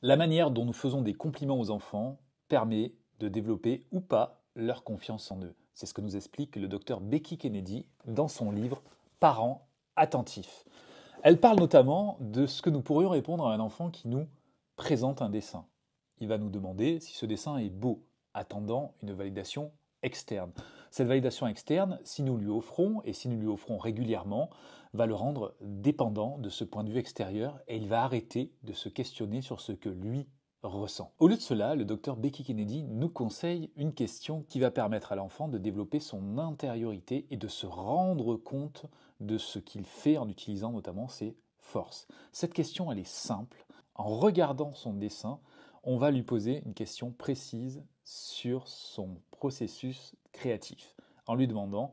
La manière dont nous faisons des compliments aux enfants permet de développer ou pas leur confiance en eux. C'est ce que nous explique le docteur Becky Kennedy dans son livre Parents attentifs. Elle parle notamment de ce que nous pourrions répondre à un enfant qui nous présente un dessin. Il va nous demander si ce dessin est beau, attendant une validation externe. Cette validation externe, si nous lui offrons, et si nous lui offrons régulièrement, va le rendre dépendant de ce point de vue extérieur et il va arrêter de se questionner sur ce que lui ressent. Au lieu de cela, le docteur Becky Kennedy nous conseille une question qui va permettre à l'enfant de développer son intériorité et de se rendre compte de ce qu'il fait en utilisant notamment ses forces. Cette question, elle est simple. En regardant son dessin, on va lui poser une question précise sur son processus créatif, en lui demandant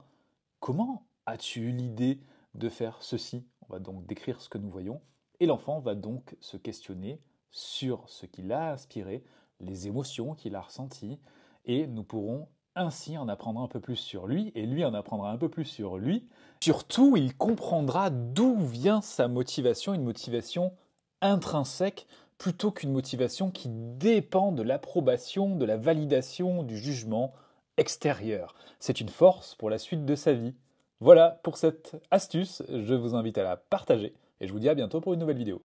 comment as-tu eu l'idée de faire ceci? On va donc décrire ce que nous voyons, et l'enfant va donc se questionner sur ce qui l'a inspiré, les émotions qu'il a ressenties, et nous pourrons ainsi en apprendre un peu plus sur lui, et lui en apprendra un peu plus sur lui. Surtout, il comprendra d'où vient sa motivation, une motivation intrinsèque, plutôt qu'une motivation qui dépend de l'approbation, de la validation, du jugement extérieur. C'est une force pour la suite de sa vie. Voilà pour cette astuce, je vous invite à la partager et je vous dis à bientôt pour une nouvelle vidéo.